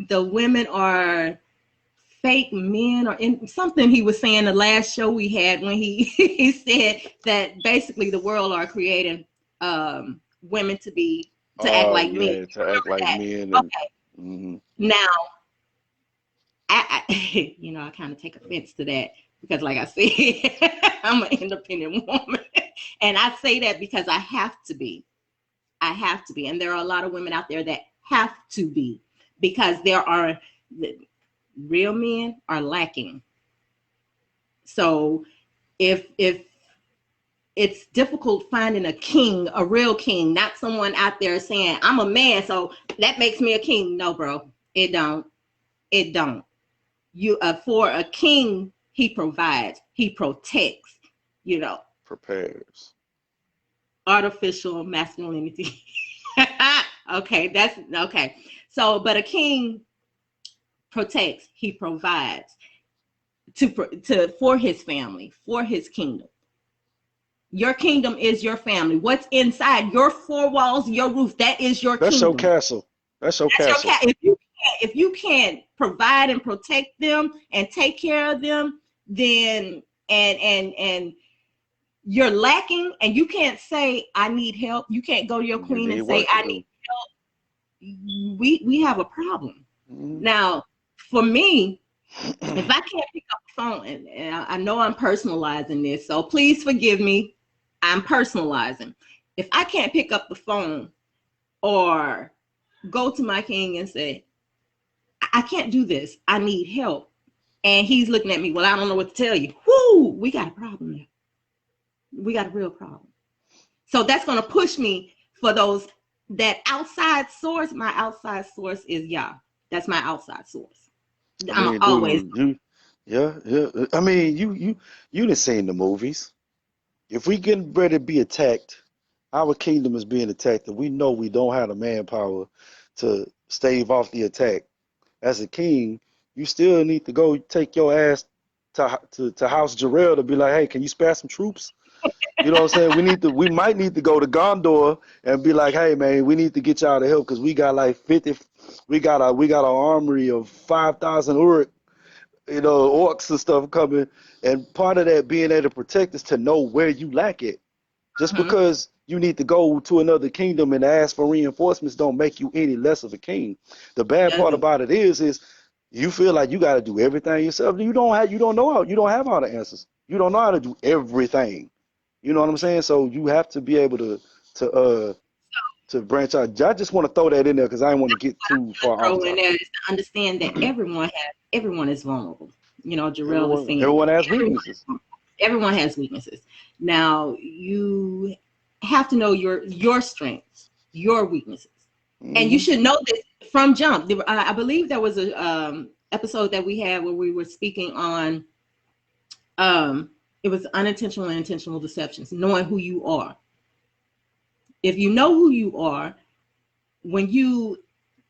The women are fake men or in something he was saying the last show we had when he he said that basically the world are creating women to act Oh like men. yeah, to act like That. men and Okay. hmm Now I I kind of take offense to that because like I said, I'm an independent woman. And I say that because I have to be. I have to be. And there are a lot of women out there that have to be because there are real men are lacking. So if it's difficult finding a king, a real king, not someone out there saying, I'm a man, so that makes me a king. No, bro, it don't. It don't. You for a king, he provides, he protects, you know, prepares. artificial masculinity. Okay, that's okay. So, but a king protects, he provides to for his family, for his kingdom. Your kingdom is your family. What's inside your four walls, your roof, that is your That's your kingdom. castle. That's your That's your castle. cat. If you can't provide and protect them and take care of them, then and you're lacking, and you can't say I need help. You can't go to your You queen need and say work to I need do. help. We have a problem. Hmm. Now, for me, if I can't pick up the phone, and I know I'm personalizing this, so please forgive me. I'm personalizing. If I can't pick up the phone or go to my king and say, I can't do this, I need help, and he's looking at me, well, I don't know what to tell you. Whoo, we got a problem there. We got a real problem. So that's going to push me for that outside source. My outside source is Yah. That's my outside source. I I'm mean, always. dude, yeah, yeah. I mean, you done seen the movies. If we getting ready to be attacked, our kingdom is being attacked, and we know we don't have the manpower to stave off the attack. As a king, you still need to go take your ass to House Jarrell to be like, hey, can you spare some troops? You know what I'm saying? We might need to go to Gondor and be like, hey man, we need to get y'all to help because we got like 50, we got an armory of 5,000 Uruk, orcs and stuff coming. And part of that being able to protect is to know where you lack it. Just Mhm. because you need to go to another kingdom and ask for reinforcements don't make you any less of a king. The bad part Doesn't. about it is you feel like you got to do everything yourself. You don't have all the answers. You don't know how to do everything. You know what I'm saying? So you have to be able to uh to branch out. I just want to throw that in there because I didn't want to get too far off Throw in topic. there is to understand that everyone is vulnerable. Jarrell is saying Everyone has weaknesses. everyone has weaknesses. Now you have to know your strengths, your weaknesses, and you Hmm. should know this from jump. I believe there was a episode that we had where we were speaking on it was unintentional and intentional deceptions, knowing who you are. If you know who you are, when you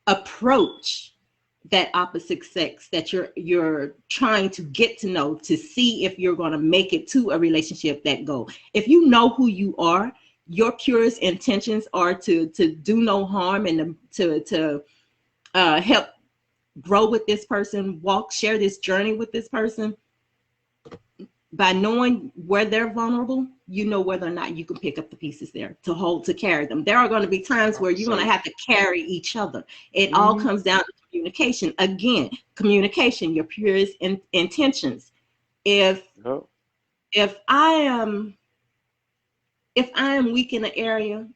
approach that opposite sex that you're trying to get to know, to see if you're going to make it to a relationship that go, if you know who you are, your purest intentions are to do no harm and to help grow with this person, share this journey with this person. By knowing where they're vulnerable, you know whether or not you can pick up the pieces there to carry them. There are going to be times where you're going to have to carry each other. It all comes down to communication. Again, communication, your purest intentions. If I am weak in an area,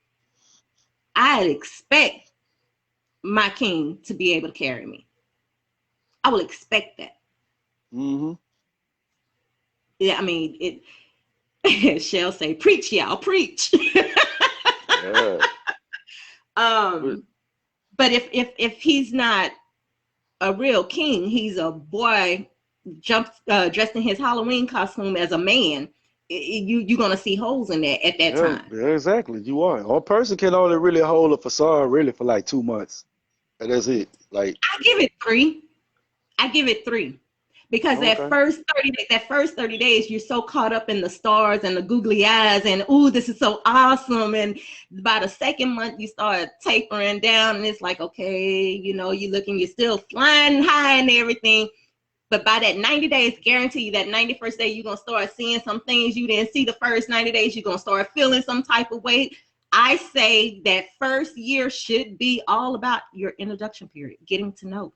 I expect my king to be able to carry me. I will expect that. Yeah, I mean, Shell say, preach, y'all, preach. Yeah. But if he's not a real king, he's a boy dressed in his Halloween costume as a man. You're gonna see holes in that at that time. Yeah, exactly. You are. One person can only really hold a facade really for like 2 months, and that's it. Like I give it 3. Because that first 30 days, you're so caught up in the stars and the googly eyes and, ooh, this is so awesome. And by the second month, you start tapering down and it's like, okay, you're still flying high and everything. But by that 90 days, guarantee you that 91st day, you're going to start seeing some things you didn't see the first 90 days. You're going to start feeling some type of way. I say that first year should be all about your introduction period, getting to know.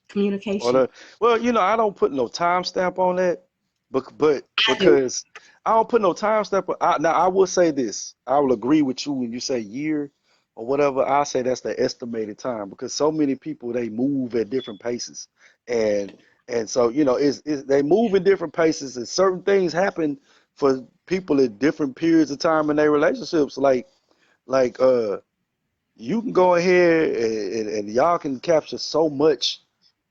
Communication. Well, I don't put no timestamp on that, but because I don't put no timestamp. Now I will say this: I will agree with you when you say year or whatever. I say that's the estimated time because so many people they move at different paces, and so they move in different paces, and certain things happen for people at different periods of time in their relationships. Like you can go ahead and y'all can capture so much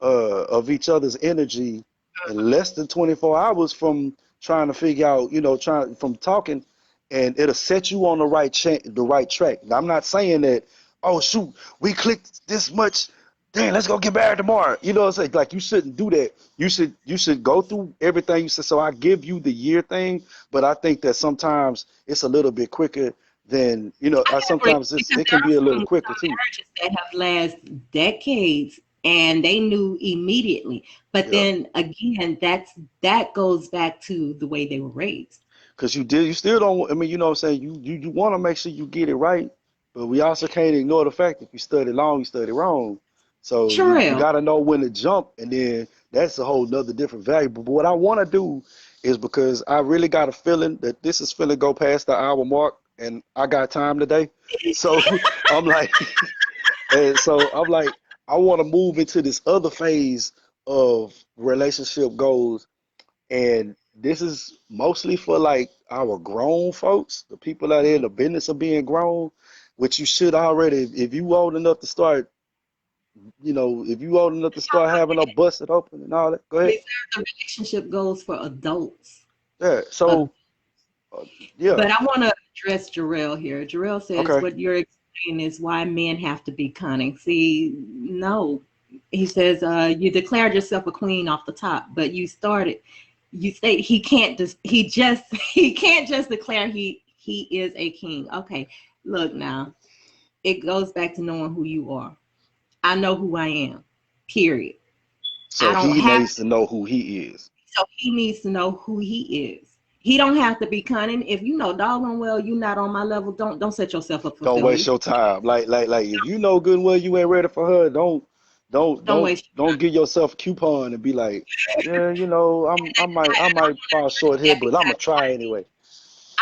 of each other's energy in less than 24 hours from trying to figure out, from talking, and it'll set you on the right track. Now, I'm not saying that, oh shoot, we clicked this much, damn, let's go get married tomorrow. You know what I'm saying? Like you shouldn't do that. You should go through everything you said. So I give you the year thing, but I think that sometimes it's a little bit quicker than, sometimes it can be a little quicker too. Marriages that have lasted decades and they knew immediately. But then again, that goes back to the way they were raised. Because you still don't, I mean, you know what I'm saying? You want to make sure you get it right, but we also can't ignore the fact that if you study long, you study wrong. So you got to know when to jump, and then that's a whole nother different value. But what I want to do is, because I really got a feeling that this is finna go past the hour mark, and I got time today. So I'm like, I want to move into this other phase of relationship goals. And this is mostly for like our grown folks, the people that are in the business of being grown, which you should already, if you old enough to start, having a busted open and all that. Go ahead. The relationship goals for adults. Yeah. So, yeah. But I want to address Jarrell here. Jarrell says what you're explaining is why men have to be cunning. See, no. He says you declared yourself a queen off the top, but you state he can't just declare he is a king. Okay, look now. It goes back to knowing who you are. I know who I am. Period. So he needs to know who he is. So he needs to know who he is. He don't have to be cunning. If you know doggone well you're not on my level, don't set yourself up for failure. Don't waste your time. Like if you know good and well you ain't ready for her, don't give yourself a coupon and be like, yeah, I might fall short here, but I'm gonna try anyway.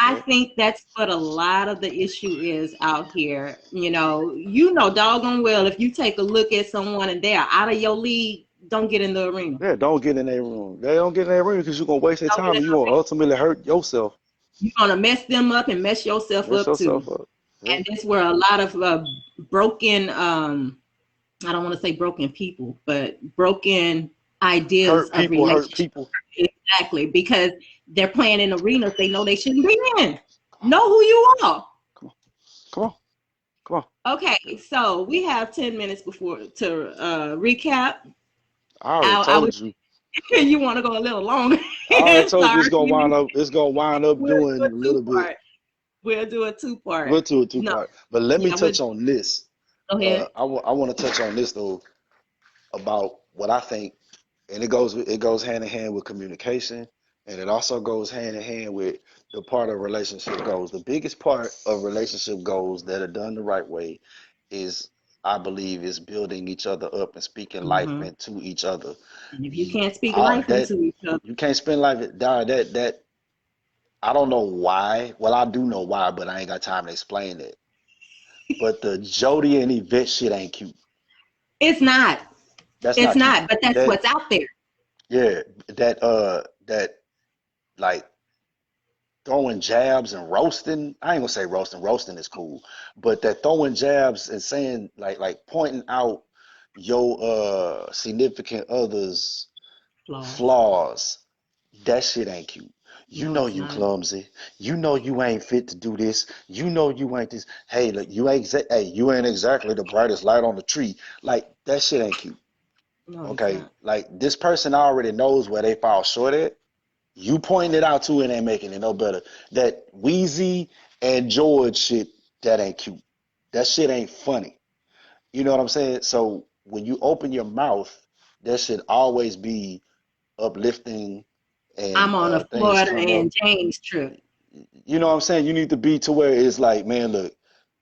I think that's what a lot of the issue is out here. Doggone well if you take a look at someone and they're out of your league, don't get in the arena. Yeah, don't get in that room. They don't get in that arena because you're gonna waste their time and you're gonna ultimately hurt yourself. You're gonna mess them up and mess yourself up too. Yeah. And that's where a lot of broken I don't want to say broken people, but broken ideas Hurt of people, hurt relationship. people. Exactly, because they're playing in arenas they know they shouldn't be in. Come on, Know who you are. come on, come on, come on. Okay, so we have 10 minutes before to recap. I already I told was you. you want to go a little longer. I already told you Sorry, it's gonna wind up we'll do doing a a little two bit. part. We'll do a two part. We'll do a two No, part. But let me yeah, we'll touch on this. go ahead. I want to touch on this though about what I think, and it goes hand in hand with communication, and it also goes hand in hand with the part of relationship goals. The biggest part of relationship goals that are done the right way is, I believe, is building each other up and speaking life Hmm. into each other. And if you You, can't speak life that into each other, you can't spend life that I don't know why. Well, I do know why, but I ain't got time to explain it. But the Jody and Yvette shit ain't cute. it's not. That's It's not cute. not. But that's That what's out there. Yeah, that like throwing jabs and roasting. I ain't gonna say roasting. Roasting is cool, but that throwing jabs and saying like pointing out your significant other's Flaws. flaws. That shit ain't cute. You No, know it's you not. clumsy. You know you ain't fit to do this. You know you ain't this. Hey, look, you ain't exactly the brightest light on the tree. Like that shit ain't cute. No, it's Okay, not. like this person already knows where they fall short at. You pointing it out to it ain't making it no better. That Wheezy and George shit, that ain't cute. That shit ain't funny. You know what I'm saying? So when you open your mouth, that should always be uplifting and I'm on a things Florida come up. and James trip. You know what I'm saying? You need to be to where it's like, man, look,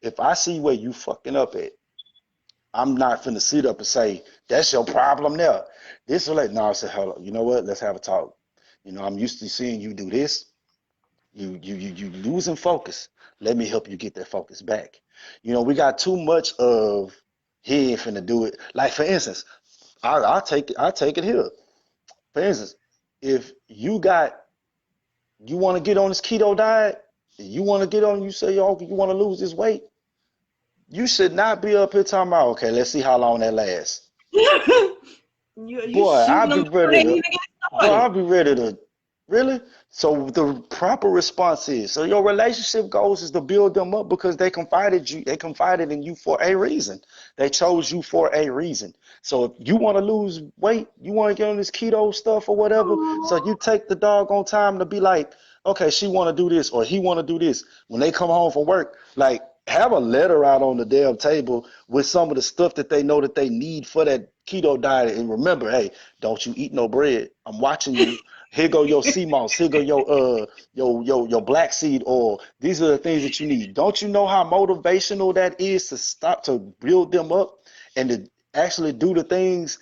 if I see where you fucking up at, I'm not finna sit up and say, that's your problem there. This is like, no, I said, hello, you know what? Let's have a talk. You know, I'm used to seeing you do this. You losing focus. Let me help you get that focus back. You know, we got too much of he ain't finna do it. Like for instance, I take it here. For instance, if you want to get on this keto diet, you want to get on, you say, oh, you want to lose this weight, you should not be up here talking about, okay, let's see how long that lasts. You Boy, shooting I'd them be before ready they to even get Boy, started. I'll be ready to really. So the proper response is, so your relationship goals is to build them up because they confided in you for a reason. They chose you for a reason. So if you want to lose weight, you want to get on this keto stuff or whatever, so you take the doggone time to be like, okay, she want to do this or he want to do this. When they come home from work, like have a letter out on the damn table with some of the stuff that they know that they need for that keto diet. And remember, hey, don't you eat no bread. I'm watching you. Here go your sea moss. Here go your black seed oil. These are the things that you need. Don't you know how motivational that is to build them up and to actually do the things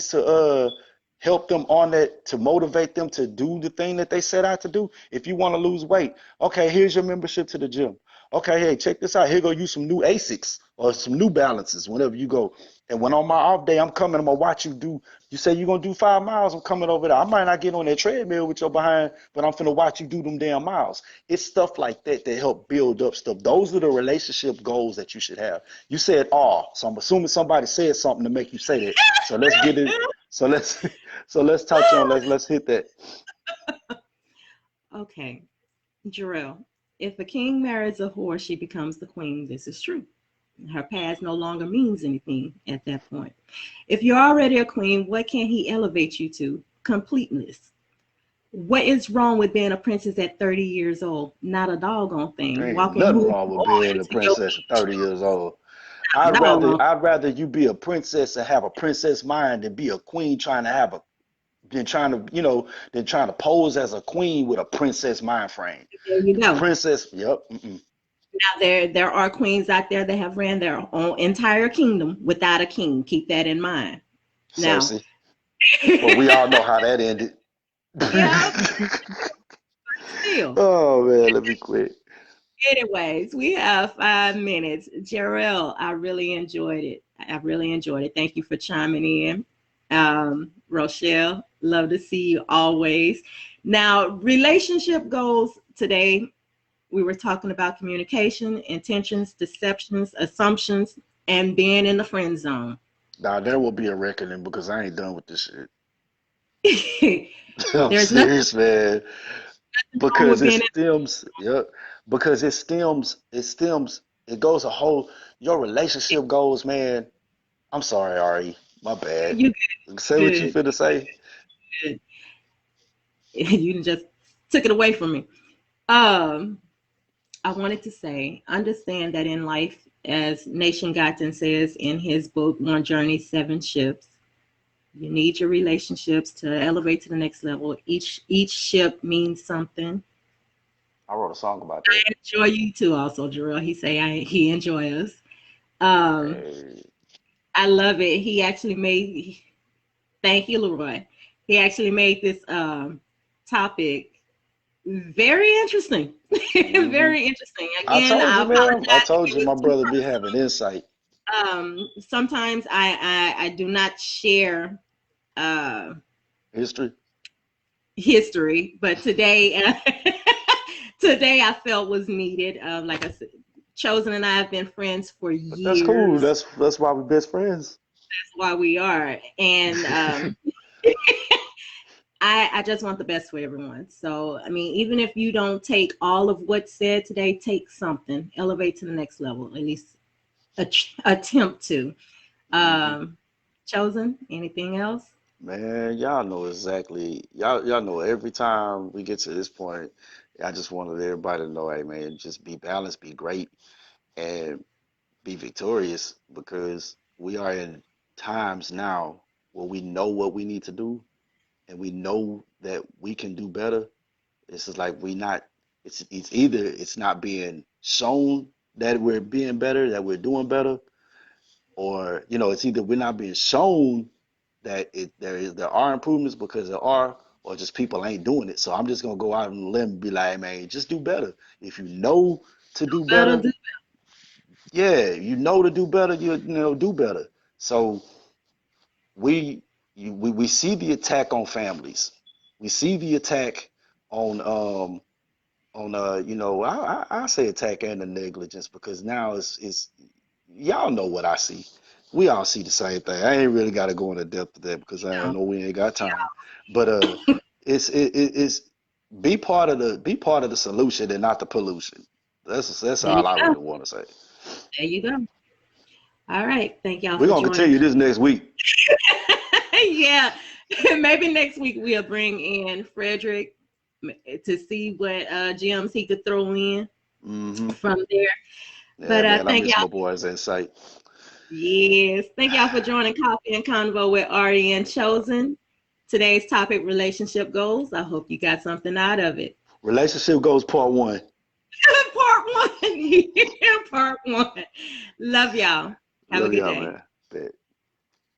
to help them on that, to motivate them to do the thing that they set out to do. If you want to lose weight, okay, here's your membership to the gym. Okay, hey, check this out. Here go use some new Asics or some New Balances whenever you go. And when on my off day, I'm coming, I'm gonna watch you do. You say you're gonna do 5 miles, I'm coming over there. I might not get on that treadmill with your behind, but I'm finna watch you do them damn miles. It's stuff like that that help build up stuff. Those are the relationship goals that you should have. You said all, so I'm assuming somebody said something to make you say that. So let's get it. So let's so let's touch on let's hit that. Okay, Jarrell. If a king marries a whore, she becomes the queen. This is true. Her past no longer means anything at that point. If you're already a queen, what can he elevate you to? Completeness. What is wrong with being a princess at 30 years old? Not a doggone There thing. ain't Walking nothing who wrong with or being a into your princess at 30 years old. doggone. I'd rather you be a princess and have a princess mind than be a queen trying to have a than trying to than trying to pose as a queen with a princess mind frame. There you go. Princess, yep. Mm-mm. Now there are queens out there that have ran their own entire kingdom without a king. Keep that in mind. Now, Cersei. Well, we all know how that ended. yeah, still. Oh man, let me quit. Anyways, we have 5 minutes. Jarrell, I really enjoyed it. I really enjoyed it. Thank you for chiming in. Rochelle, love to see you always. Now, relationship goals today. We were talking about communication, intentions, deceptions, assumptions, and being in the friend zone. Now there will be a reckoning because I ain't done with this shit. I'm There's nothing serious, man. wrong Because with it being stems, yep. Because it stems, it goes a whole, your relationship goes, man. I'm sorry, Ari. My bad. you Say what you good, finna say. good. You just took it away from me. Um, I wanted to say, understand that in life, as Nation Gotten says in his book, One Journey, Seven Ships, you need your relationships to elevate to the next level. Each ship means something. I wrote a song about I that. enjoy you too, also, Jarrell. He enjoy us. Um, Hey, I love it. He actually made. Thank you, Leroy. He actually made this topic very interesting. hmm Very interesting. I Again, told I you, apologize man. I if told it you was my too brother be personal. having insight. Sometimes I do not share uh, History. history, but today today I felt was needed. Like I said, Chosen and I have been friends for But that's cool. years. That's why we best friends. That's why we are, and I just want the best for everyone. So, I mean, even if you don't take all of what's said today, take something, elevate to the next level, at least attempt to. hmm Um, Chosen, anything else? Man, y'all know exactly. Y'all know every time we get to this point, I just wanted everybody to know, hey man, just be balanced, be great, and be victorious because we are in times now where we know what we need to do and we know that we can do better. It's just like we not, it's either it's not being shown that we're being better, that we're doing better, or it's either we're not being shown that there are improvements because there are, or just people ain't doing it. So I'm just gonna go out on a limb and be like, hey, man, just do better. If you know to do Better better, do. yeah, you know to do better, do better. So we we see the attack on families. We see the attack on I say attack and the negligence because now it's y'all know what I see. We all see the same thing. I ain't really got to go into depth of that because I No. know we ain't got time. But it's be part of the solution and not the pollution. That's There you all I go. really want to say. There you go. All right. Thank y'all We're for gonna joining. continue this next week. Yeah. Maybe next week we'll bring in Frederick to see what gems he could throw in Hmm from there. Yeah, But man, I thank miss y'all. my boys' insight. Yes. Thank y'all for joining Coffee and Convo with Ari and Chosen. Today's topic, relationship goals. I hope you got something out of it. Relationship goals part one. Part one. Yeah, part one. Love y'all. Have a Love good y'all, day. man. Bet.